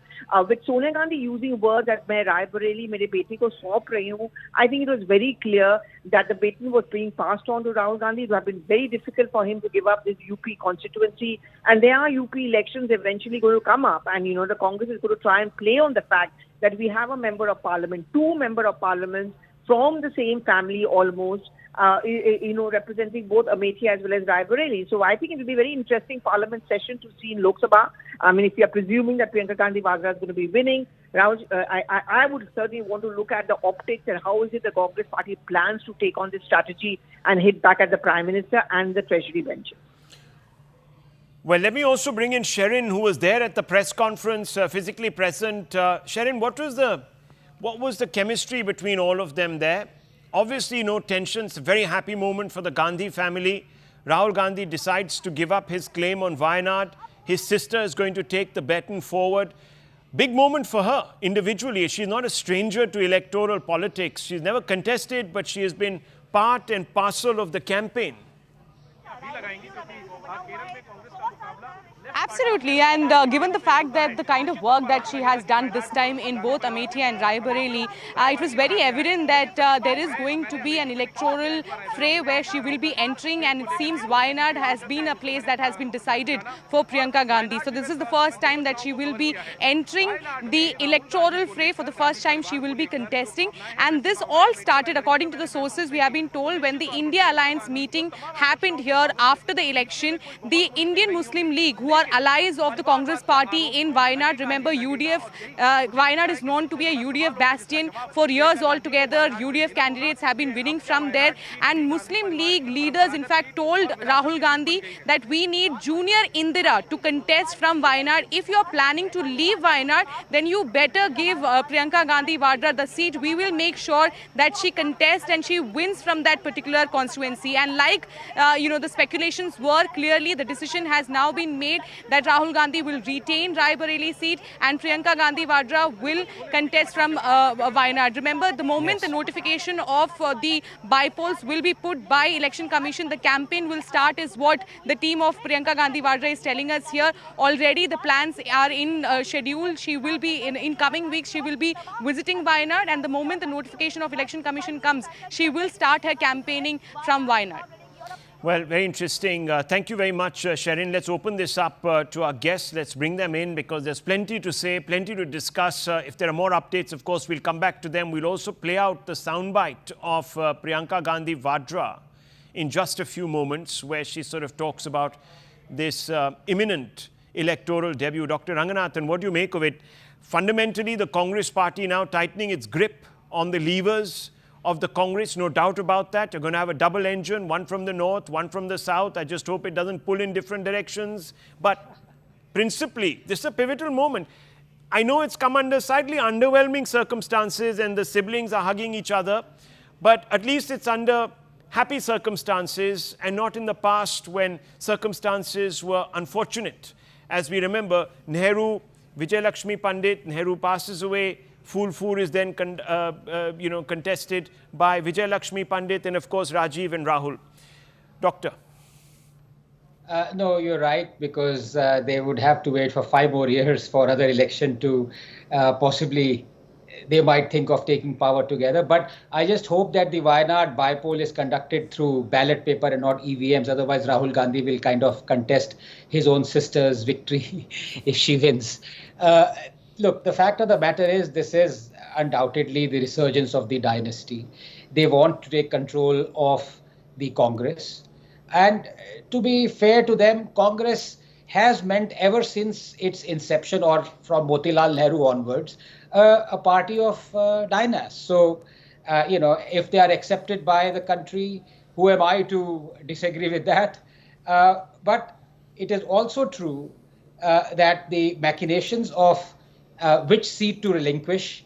With Sonia Gandhi using words that मैं रायबरेली मेरे बेटे को सौंप रही हूँ, I think it was very clear that the baton was being passed on to Rahul Gandhi. It would have been very difficult for him to give up this UP constituency, and there are UP elections eventually going to come up, and, you know, the Congress is going to try and play on the fact that we have a member of parliament, 2 members of parliament from the same family almost, you know, representing both Amethi as well as Raebareli. So I think it will be a very interesting parliament session to see in Lok Sabha. I mean, if we are presuming that Priyanka Gandhi Vadra is going to be winning, I would certainly want to look at the optics and how is it the Congress party plans to take on this strategy and hit back at the Prime Minister and the Treasury benches. Well, let me also bring in Sherin, who was there at the press conference, physically present. Sherin, what was the chemistry between all of them there? Obviously, no tensions, a very happy moment for the Gandhi family. Rahul Gandhi decides to give up his claim on Wayanad. His sister is going to take the baton forward. Big moment for her individually. She's not a stranger to electoral politics. She's never contested, but she has been part and parcel of the campaign. Absolutely, and given the fact that the kind of work that she has done this time in both Amethi and Raebareli, it was very evident that there is going to be an electoral fray where she will be entering, and it seems Wayanad has been a place that has been decided for Priyanka Gandhi. So this is the first time that she will be entering the electoral fray. For the first time she will be contesting, and this all started, according to the sources we have been told, when the India Alliance meeting happened here after the election. The Indian Muslim League, who are allies of the Congress party in Wayanad. Remember, UDF, Wayanad is known to be a UDF bastion for years altogether. UDF candidates have been winning from there, and Muslim League leaders in fact told Rahul Gandhi that we need Junior Indira to contest from Wayanad. If you are planning to leave Wayanad, then you better give Priyanka Gandhi Vadra the seat. We will make sure that she contests and she wins from that particular constituency. And like the speculations were, clearly the decision has now been made that Rahul Gandhi will retain Raebareli seat and Priyanka Gandhi Vadra will contest from Wayanad. Remember, the moment the notification of the bypolls will be put by Election Commission, the campaign will start, is what the team of Priyanka Gandhi Vadra is telling us here. Already the plans are in schedule. She will be, in coming weeks, she will be visiting Wayanad, and the moment the notification of Election Commission comes, she will start her campaigning from Wayanad. Well, very interesting. Thank you very much, Sherin. Let's open this up to our guests. Let's bring them in because there's plenty to say, plenty to discuss. If there are more updates, of course, we'll come back to them. We'll also play out the soundbite of Priyanka Gandhi Vadra in just a few moments, where she sort of talks about this imminent electoral debut. Dr. Ranganathan, what do you make of it? Fundamentally, the Congress party now tightening its grip on the levers of the Congress, no doubt about that. You're going to have a double engine, one from the north, one from the south. I just hope it doesn't pull in different directions. But principally, this is a pivotal moment. I know it's come under slightly underwhelming circumstances and the siblings are hugging each other, but at least it's under happy circumstances and not in the past when circumstances were unfortunate. As we remember, Nehru, Vijay Lakshmi Pandit, Nehru passes away. Phul is then contested by Vijay Lakshmi Pandit and, of course, Rajiv and Rahul. Doctor. No, you're right, because they would have to wait for 5 more years for another election to possibly, they might think of taking power together. But I just hope that the Wayanad bypoll is conducted through ballot paper and not EVMs. Otherwise, Rahul Gandhi will kind of contest his own sister's victory if she wins. Look, the fact of the matter is, this is undoubtedly the resurgence of the dynasty. They want to take control of the Congress. And to be fair to them, Congress has meant ever since its inception, or from Motilal Nehru onwards, a party of dynasts. So, if they are accepted by the country, who am I to disagree with that? But it is also true that the machinations of which seat to relinquish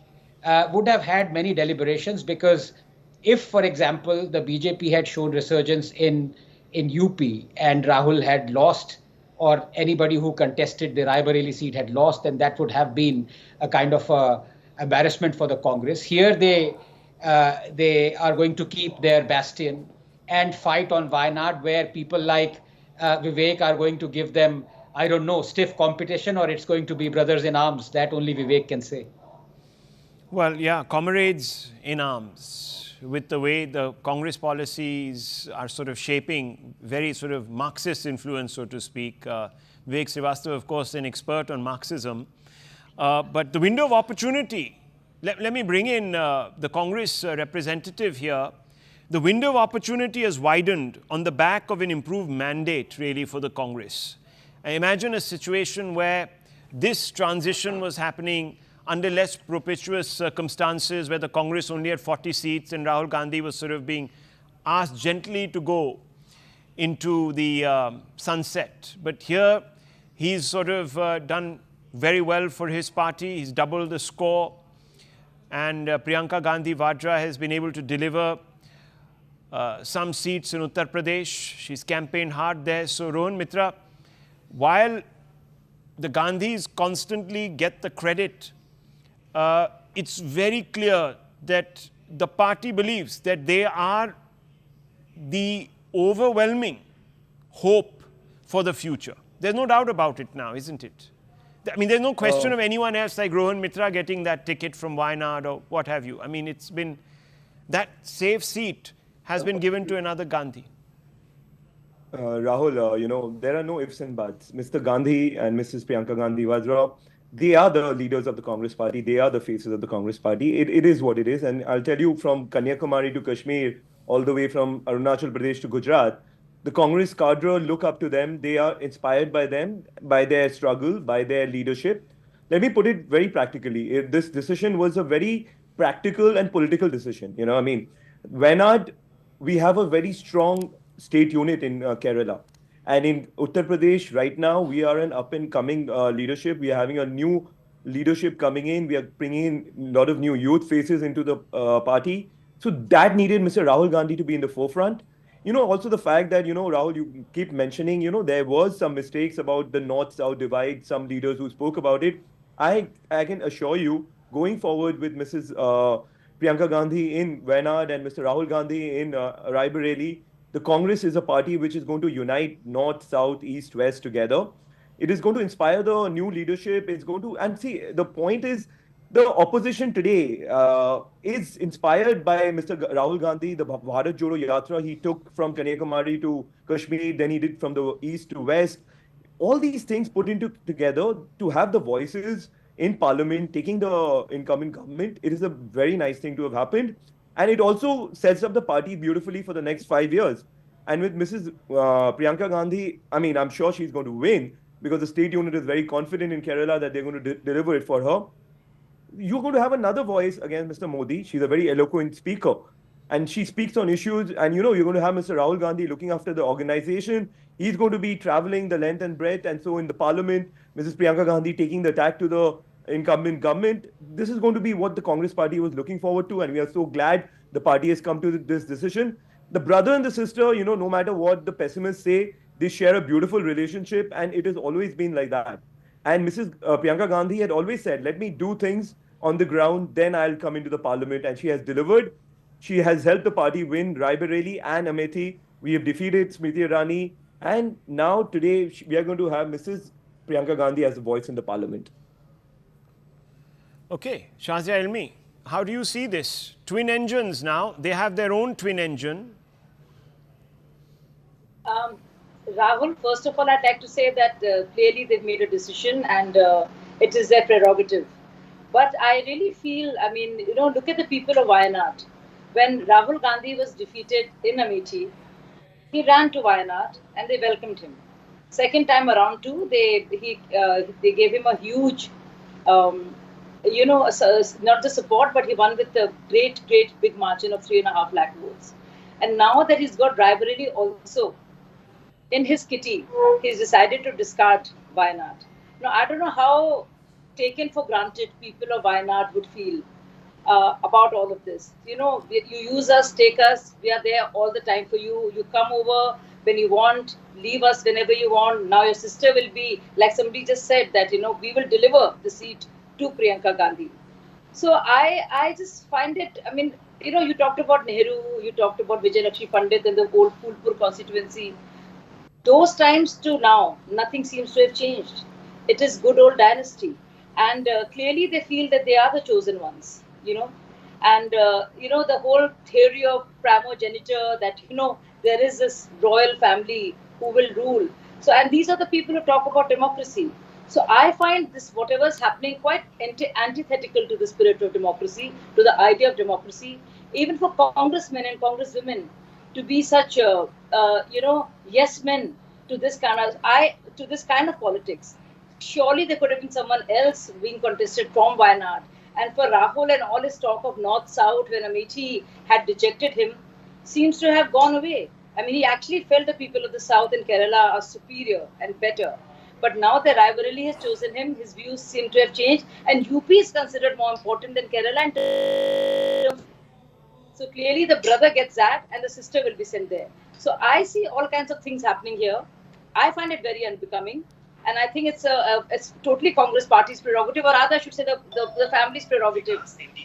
would have had many deliberations, because if, for example, the BJP had shown resurgence in UP and Rahul had lost, or anybody who contested the Raebareli seat had lost, then that would have been a kind of embarrassment for the Congress. Here they are going to keep their bastion and fight on Wayanad, where people like Vivek are going to give them, I don't know, stiff competition, or it's going to be brothers in arms. That only Vivek can say. Well, yeah, comrades in arms, with the way the Congress policies are sort of shaping very sort of Marxist influence, so to speak. Vivek Srivastava, of course, an expert on Marxism. But the window of opportunity, let me bring in the Congress representative here. The window of opportunity has widened on the back of an improved mandate, really, for the Congress. I imagine a situation where this transition was happening under less propitious circumstances, where the Congress only had 40 seats and Rahul Gandhi was sort of being asked gently to go into the sunset. But here, he's sort of done very well for his party. He's doubled the score. And Priyanka Gandhi Vadra has been able to deliver some seats in Uttar Pradesh. She's campaigned hard there. So, Rohan Mitra, while the Gandhis constantly get the credit, it's very clear that the party believes that they are the overwhelming hope for the future. There's no doubt about it now, isn't it? I mean, there's no question of anyone else like Rohan Mitra getting that ticket from Wayanad or what have you. I mean, it's been, that safe seat has been given to another Gandhi. Rahul, there are no ifs and buts. Mr. Gandhi and Mrs. Priyanka Gandhi Vazra, they are the leaders of the Congress party. They are the faces of the Congress party. It is what it is. And I'll tell you, from Kanyakumari to Kashmir, all the way from Arunachal Pradesh to Gujarat, the Congress cadre look up to them. They are inspired by them, by their struggle, by their leadership. Let me put it very practically. This decision was a very practical and political decision. I mean, Wayanad, we have a very strong state unit in Kerala. And in Uttar Pradesh, right now, we are an up-and-coming leadership. We are having a new leadership coming in. We are bringing in a lot of new youth faces into the party. So that needed Mr. Rahul Gandhi to be in the forefront. Also the fact that, Rahul, you keep mentioning, there was some mistakes about the North-South divide, some leaders who spoke about it. I can assure you, going forward with Mrs. Priyanka Gandhi in Wayanad and Mr. Rahul Gandhi in Raebareli, the Congress is a party which is going to unite North, South, East, West together. It is going to inspire the new leadership. It's going to, and see, the point is, the opposition today is inspired by Mr. Rahul Gandhi, the Bharat Jodo Yatra he took from Kanyakumari to Kashmir, then he did from the east to west. All these things put together to have the voices in parliament, taking the incoming government. It is a very nice thing to have happened. And it also sets up the party beautifully for the next 5 years. And with Mrs. Priyanka Gandhi, I mean, I'm sure she's going to win because the state unit is very confident in Kerala that they're going to deliver it for her. You're going to have another voice against Mr. Modi. She's a very eloquent speaker. And she speaks on issues. And, you're going to have Mr. Rahul Gandhi looking after the organization. He's going to be traveling the length and breadth. And so in the parliament, Mrs. Priyanka Gandhi taking the attack to the incumbent government. This is going to be what the Congress party was looking forward to. And we are so glad the party has come to this decision. The brother and the sister, no matter what the pessimists say, they share a beautiful relationship. And it has always been like that. And Mrs. Priyanka Gandhi had always said, let me do things on the ground, then I'll come into the parliament. And she has delivered. She has helped the party win Raebareli and Amethi. We have defeated Smriti Irani. And now today, we are going to have Mrs. Priyanka Gandhi as a voice in the parliament. Okay, Shazia Ilmi, how do you see this? Twin engines now, they have their own twin engine. Rahul, first of all, I'd like to say that clearly they've made a decision and it is their prerogative. But I really feel, look at the people of Wayanad. When Rahul Gandhi was defeated in Amethi, he ran to Wayanad and they welcomed him. Second time around too, they gave him a huge, not the support, but he won with a great big margin of 3.5 lakh votes. And now that he's got Raebareli also in his kitty, he's decided to discard Wayanad. Now, I don't know how taken for granted people of Wayanad would feel about all of this. You use us, take us, we are there all the time for you. You come over when you want, leave us whenever you want. Now your sister will be, like somebody just said, that, we will deliver the seat to Priyanka Gandhi. So I just find it, you talked about Nehru, you talked about Vijay Lakshmi Pandit and the old Phulpur constituency. Those times to now, nothing seems to have changed. It is good old Dynasty. And clearly they feel that they are the chosen ones, And, the whole theory of primogeniture that, there is this royal family who will rule. So, and these are the people who talk about democracy. So I find this, whatever's happening, quite antithetical to the spirit of democracy, to the idea of democracy, even for congressmen and congresswomen to be such, yes men to this kind of politics. Surely there could have been someone else being contested from Wayanad. And for Rahul and all his talk of North-South when Amethi had dejected him, seems to have gone away. He actually felt the people of the South in Kerala are superior and better. But now that Raebareli has chosen him, his views seem to have changed. And UP is considered more important than Kerala. So clearly the brother gets that and the sister will be sent there. So I see all kinds of things happening here. I find it very unbecoming. And I think it's totally Congress party's prerogative, or rather I should say the family's prerogative.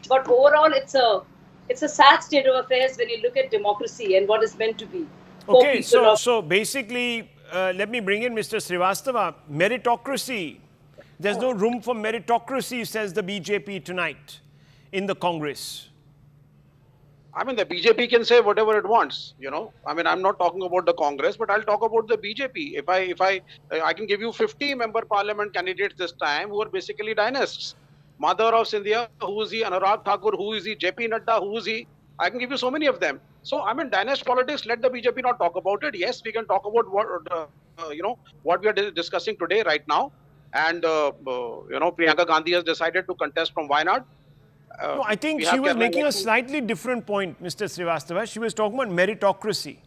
But overall, it's a sad state of affairs when you look at democracy and what it's meant to be. Okay, so basically, let me bring in Mr. Srivastava. Meritocracy. There's no room for meritocracy, says the BJP tonight in the Congress. I mean, the BJP can say whatever it wants, you know. I mean, I'm not talking about the Congress, but I'll talk about the BJP. I can give you 50 member parliament candidates this time who are basically dynasts. Mother of Scindia, who is he? Anurag Thakur, who is he? JP Nadda, who is he? I can give you so many of them. So, I mean, dynast politics, let the BJP not talk about it. Yes, we can talk about what, what we are discussing today, right now. And, Priyanka Gandhi has decided to contest from Wayanad. No, I think she was making a slightly different point, Mr. Srivastava. She was talking about meritocracy.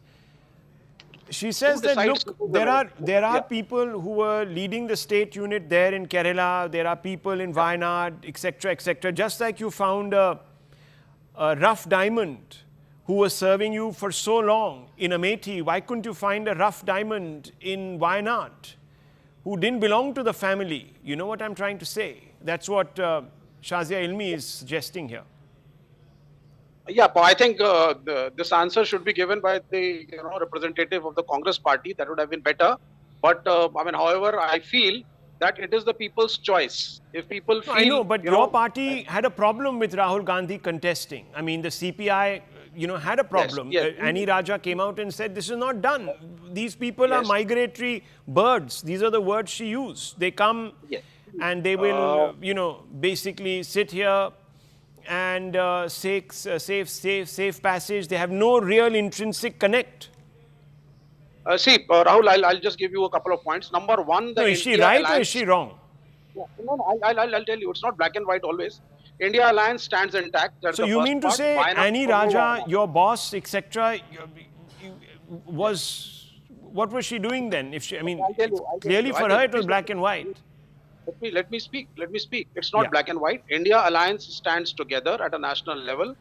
She says that, look, there are people who were leading the state unit there in Kerala. There are people in Wayanad, etc., etc. Just like you found a rough diamond who was serving you for so long in Amethi, why couldn't you find a rough diamond in Wayanad who didn't belong to the family? You know what I'm trying to say? That's what Shazia Ilmi is suggesting here. Yeah, but I think this answer should be given by the representative of the Congress party. That would have been better. But I mean, however, I feel that it is the people's choice. If people feel, I know, but your party had a problem with Rahul Gandhi contesting. I mean, the CPI, had a problem. Yes. Annie Raja came out and said, this is not done. These people are migratory birds. These are the words she used. They come and they will, basically sit here and safe passage. They have no real intrinsic connect. Rahul, I'll just give you a couple of points. Number one, is she right or is she wrong? I'll tell you, it's not black and white always. India alliance stands intact. So you mean to say Annie Raja, your boss, etc., what was she doing then? If she, I mean, clearly for her it was black and white. Let me speak. It's not black and white. India alliance stands together at a national level.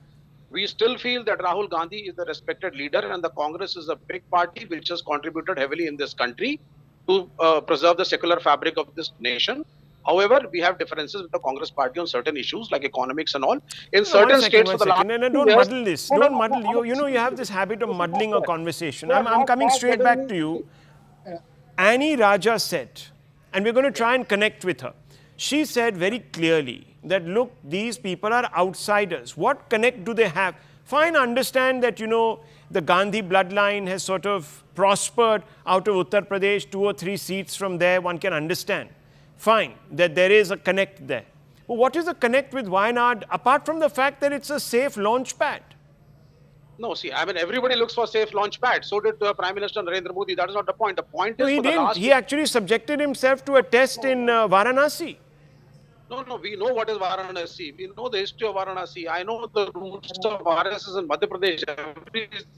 We still feel that Rahul Gandhi is the respected leader and the Congress is a big party which has contributed heavily in this country to preserve the secular fabric of this nation. However, we have differences with the Congress party on certain issues like economics and all. In certain states for the last don't muddle this. Don't muddle. You have this habit of muddling a conversation. I'm coming straight back to you. Annie Raja said, and we're going to try and connect with her. She said very clearly that, look, these people are outsiders. What connect do they have? Fine, understand that, the Gandhi bloodline has sort of prospered out of Uttar Pradesh, 2 or 3 seats from there, one can understand. Fine, that there is a connect there. But what is the connect with Wayanad, apart from the fact that it's a safe launch pad? No, see, I mean, everybody looks for safe launch pad. So did Prime Minister Narendra Modi. That is not the point. The point is he didn't. He actually subjected himself to a test in Varanasi. No, we know what is Varanasi. We know the history of Varanasi. I know the roots of RSS in Madhya Pradesh.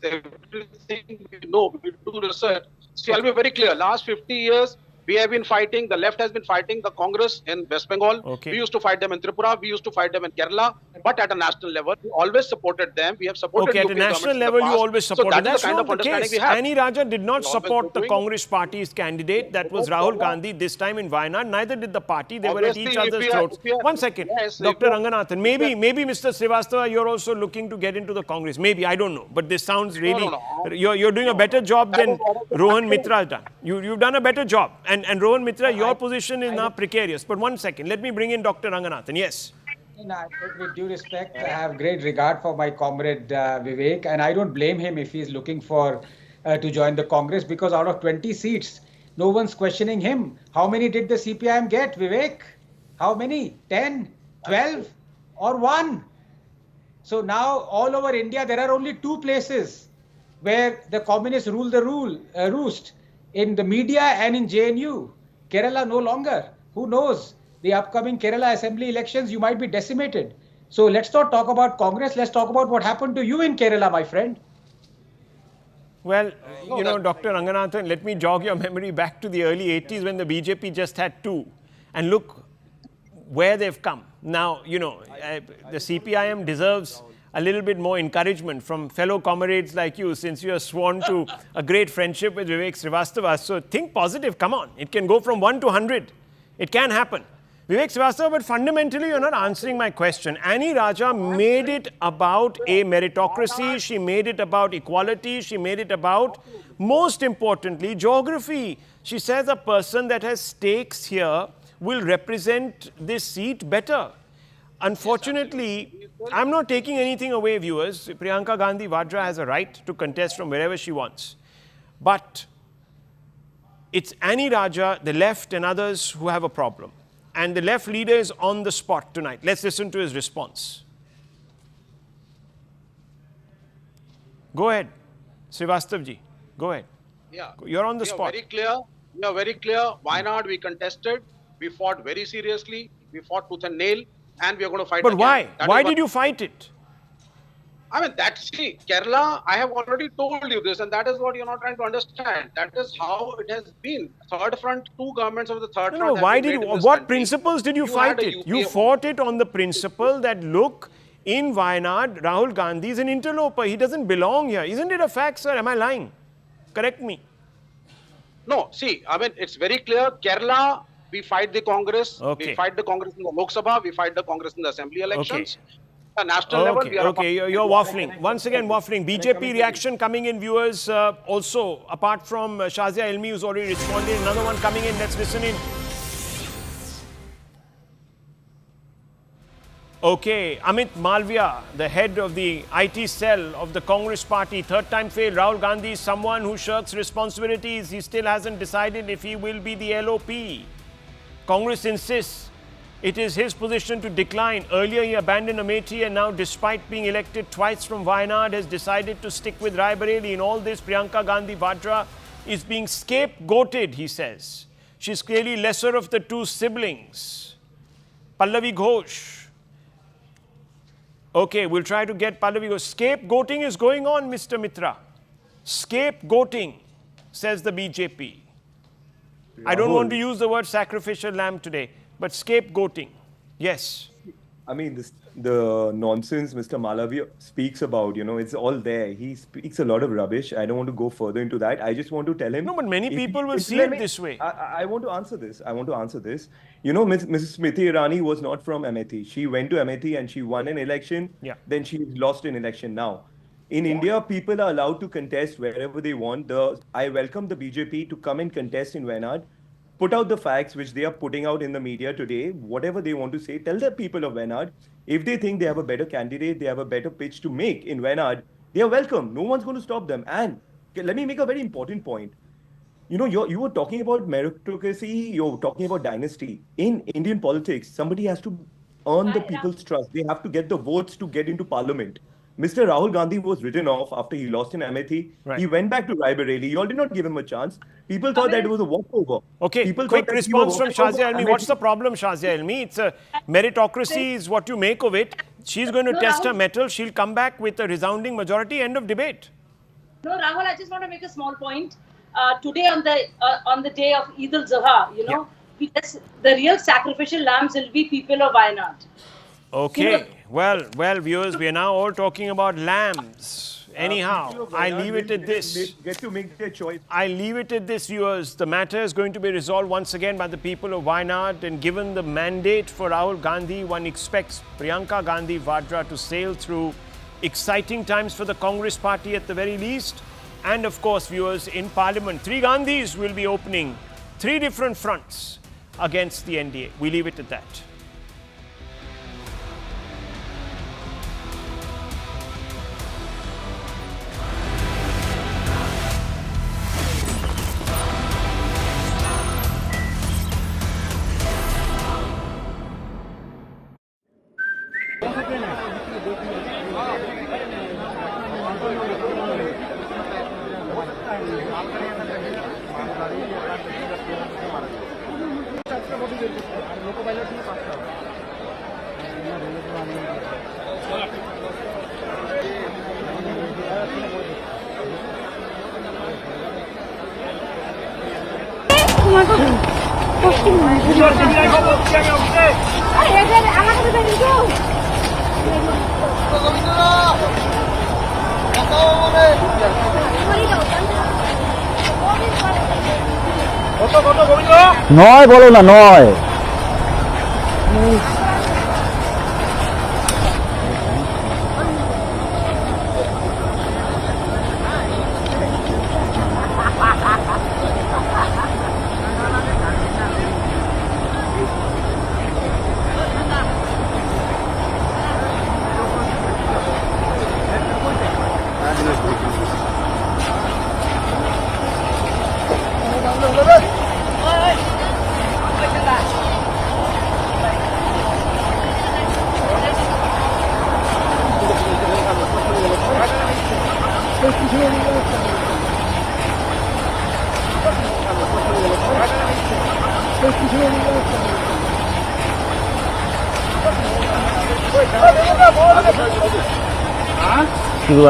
Everything we know, we do research. See, I'll be very clear. Last 50 years, we have been fighting, the left has been fighting the Congress in West Bengal. Okay. We used to fight them in Tripura. We used to fight them in Kerala. But at a national level, we always supported them. We have supported at a national level, you always supported. So that's not the case. Annie Raja did not support the Congress party's candidate. That was Rahul Gandhi this time in Wayanad. Neither did the party. They were at each other's throats. One second. Yes, Dr. Ranganathan, maybe Mr. Srivastava, you're also looking to get into the Congress. Maybe, I don't know. But this sounds really... No. You're doing a better job than Rohan Mitra has done. You've done a better job. And Rohan Mitra, your position is now precarious. But one second, let me bring in Dr. Ranganathan. Yes. With due respect, I have great regard for my comrade Vivek, and I don't blame him if he's looking for to join the Congress, because out of 20 seats, no one's questioning him. How many did the CPIM get, Vivek? How many? 10, 12, or 1? So now all over India, there are only 2 places where the communists rule the roost, in the media and in JNU. Kerala no longer. Who knows? The upcoming Kerala Assembly elections, you might be decimated. So let's not talk about Congress. Let's talk about what happened to you in Kerala, my friend. Well, Dr. Ranganathan, let me jog your memory back to the early 80s when the BJP just had 2. And look where they've come. Now, the CPIM deserves a little bit more encouragement from fellow comrades like you, since you are sworn to a great friendship with Vivek Srivastava. So think positive. Come on. It can go from 1 to 100. It can happen. Vivek Srivastava, but fundamentally you're not answering my question. Annie Raja made it about a meritocracy, she made it about equality, she made it about, most importantly, geography. She says a person that has stakes here will represent this seat better. Unfortunately, I'm not taking anything away, viewers. Priyanka Gandhi Vadra has a right to contest from wherever she wants. But it's Annie Raja, the left and others who have a problem. And the left leader is on the spot tonight. Let's listen to his response. Go ahead, Srivastavji. Go ahead. Yeah. You're on the spot. Very clear. We are very clear. Wayanad, we contested. We fought very seriously. We fought tooth and nail. And we are going to fight But again. why? Why did you fight it? I mean, see, Kerala, I have already told you this, and that is what you're not trying to understand. That is how it has been. Third front, two governments of the third front. No, why did you, what principles did you fight it? You fought it on the principle that, look, in Wayanad, Rahul Gandhi is an interloper. He doesn't belong here. Isn't it a fact, sir? Am I lying? Correct me. No, see, I mean, it's very clear. Kerala, we fight the Congress. Okay. We fight the Congress in the Lok Sabha. We fight the Congress in the Assembly elections. At national level, we are you're waffling. Once again, waffling. BJP reaction coming in, viewers. Also, apart from Shazia Ilmi, who's already responded, another one coming in. Let's listen in. Okay, Amit Malviya, the head of the IT cell of the Congress party, third time failed. Rahul Gandhi is someone who shirks responsibilities. He still hasn't decided if he will be the LOP. Congress insists it is his position to decline. Earlier he abandoned Amethi and now, despite being elected twice from Wayanad, has decided to stick with Raebareli. In all this, Priyanka Gandhi Vadra is being scapegoated, he says. She's clearly lesser of the two siblings. Pallavi Ghosh. Okay, we'll try to get Pallavi Ghosh. Scapegoating is going on, Mr. Mitra. Scapegoating, says the BJP. I don't want to use the word sacrificial lamb today, but scapegoating, yes. I mean, the nonsense Mr. Malviya speaks about, it's all there. He speaks a lot of rubbish. I don't want to go further into that. I just want to tell him. No, but many people will see it this way. I want to answer this. Mrs. Smriti Irani was not from Amethi. She went to Amethi and she won an election. Yeah. Then she lost an election now. In India, people are allowed to contest wherever they want. I welcome the BJP to come and contest in Wayanad. Put out the facts which they are putting out in the media today, whatever they want to say, tell the people of Wayanad, if they think they have a better candidate, they have a better pitch to make in Wayanad, they are welcome. No one's going to stop them. And let me make a very important point. You were talking about meritocracy, you're talking about dynasty. In Indian politics, somebody has to earn the people's trust. They have to get the votes to get into parliament. Mr. Rahul Gandhi was written off after he lost in Amethi. Right. He went back to Raebareli. You all did not give him a chance. People thought that it was a walkover. Okay, quick response from Shazia Ilmi. What's the problem, Shazia Ilmi? It's a meritocracy is what you make of it. She's going to test her mettle. She'll come back with a resounding majority. End of debate. No, Rahul, I just want to make a small point. Today on the day of Eid al-Zuha, the real sacrificial lambs will be people of Wayanad. Okay. Well, viewers, we are now all talking about lambs. Anyhow, I leave it at this. Get to make their choice. I leave it at this, viewers. The matter is going to be resolved once again by the people of Wayanad, and given the mandate for Rahul Gandhi, one expects Priyanka Gandhi Vadra to sail through exciting times for the Congress party at the very least. And of course, viewers, in Parliament, 3 Gandhis will be opening 3 different fronts against the NDA. We leave it at that. নয় বলো না নয়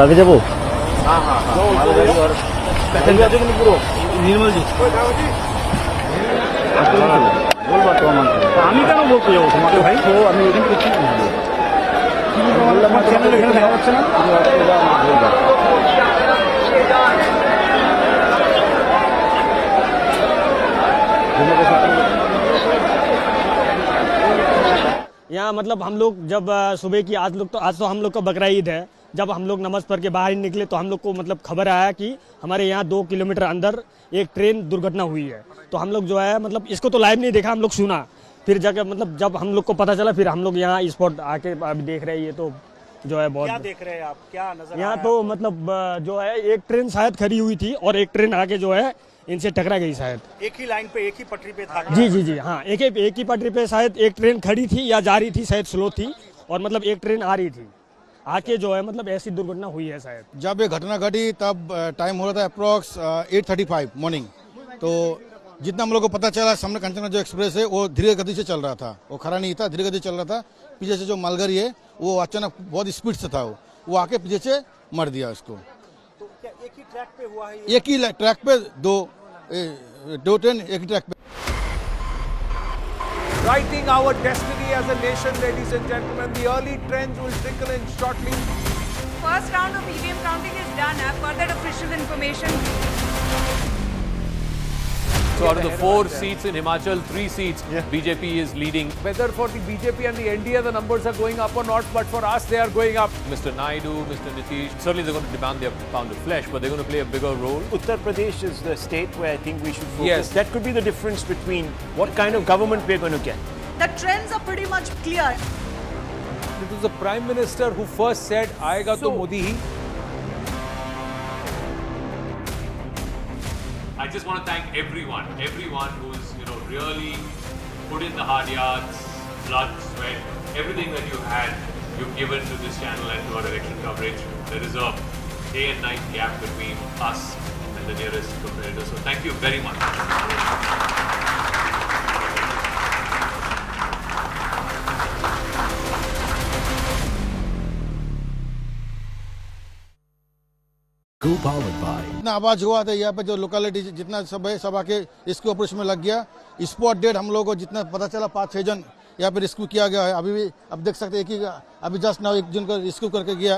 आगे जाबो निर्मल जी আমি কেন বলতে যাবো তোমাকে ভাই তো আমি এখানে কিছু আমার চ্যানেল এখানে দেখা যাচ্ছে না यहाँ मतलब हम लोग जब सुबह की आज तो हम लोग का बकरा ईद है। जब हम लोग नमाज पढ़ के बाहर निकले तो हम लोग को मतलब खबर आया कि हमारे यहाँ 2 किलोमीटर अंदर एक ट्रेन दुर्घटना हुई है। तो हम लोग जो है मतलब इसको तो लाइव नहीं देखा, हम लोग सुना, फिर जाकर मतलब जब हम लोग को पता चला फिर हम लोग यहाँ स्पॉट आके अभी देख रहे हैं। ये तो जो है बहुत क्या देख रहे हैं आप, क्या नजर यहाँ तो मतलब जो है एक ट्रेन शायद खड़ी हुई थी और एक ट्रेन आके जो है इनसे टकरा गई शायद। एक ही लाइन पे एक ही पटरी पे था? जी हाँ, एक ही पटरी पे शायद एक ट्रेन खड़ी थी या जा रही थी, शायद स्लो थी और मतलब एक ट्रेन आ रही थी, आके जो है मतलब ऐसी दुर्घटना हुई है शायद। जब ये घटना घटी तब टाइम हो रहा था अप्रॉक्स 8:35 मॉर्निंग। तो जितना हम लोग को पता चला सामने कंचनजंगा जो एक्सप्रेस है वो धीरे गति से चल रहा था, वो खड़ा नहीं था, धीरे गति चल रहा था। पीछे से जो मालगाड़ी है वो अचानक बहुत स्पीड से था, वो आके पीछे से मर दिया उसको। तो क्या एक ही ट्रैक पे हुआ है? एक ही ट्रैक पे दो ट्रेन एक ही ट्रैक पे। Writing our destiny as a nation, ladies and gentlemen. The early trends will trickle in shortly. First round of EVM counting is done. I've got that official information. So out of the 4 seats in Himachal, 3 seats BJP is leading. Whether for the BJP and the NDA the numbers are going up or not, but for us they are going up. Mr. Naidu, Mr. Nitish, certainly they're going to demand their pound of flesh, but they're going to play a bigger role. Uttar Pradesh is the state where I think we should focus. Yes. That could be the difference between what kind of government we're going to get. The trends are pretty much clear. It was the Prime Minister who first said, "Aayega to Modi hi." I just want to thank everyone who's really put in the hard yards, blood, sweat, everything that you had, you've given to this channel and to our election coverage. There is a day and night gap between us and the nearest competitor. So thank you very much. इतना आवाज हुआ था यहाँ पे जो locality जितना सब है सब आके इसके ऑपरेशन में लग गया। स्पॉट डेड हम लोगों को जितना पता चला 5-6 जन यहाँ पे रेस्क्यू किया गया है। अभी भी अब देख सकते हैं कि अभी जस्ट नाउ एक जन को रेस्क्यू करके गया।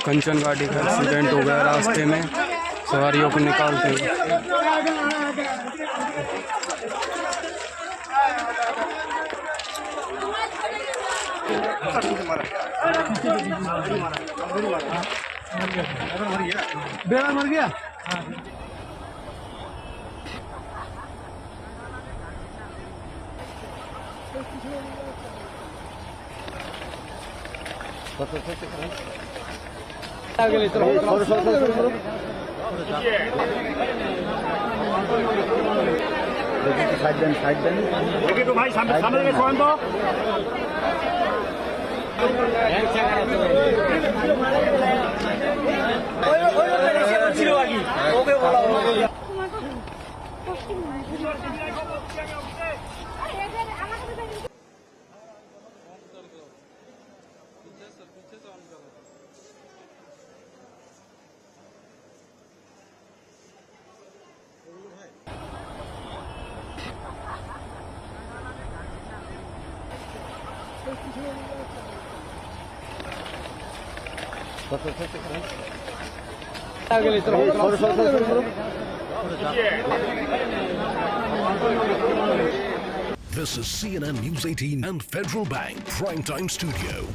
कंचन गाड़ी का एक्सीडेंट हो गया रास्ते में सवारियों को निकालते हुए। बेड़ा मर गया। आगे ले चलो। देखिए तो भाई सामने के स्वयं तो This is CNN News 18 and Federal Bank Primetime Studio.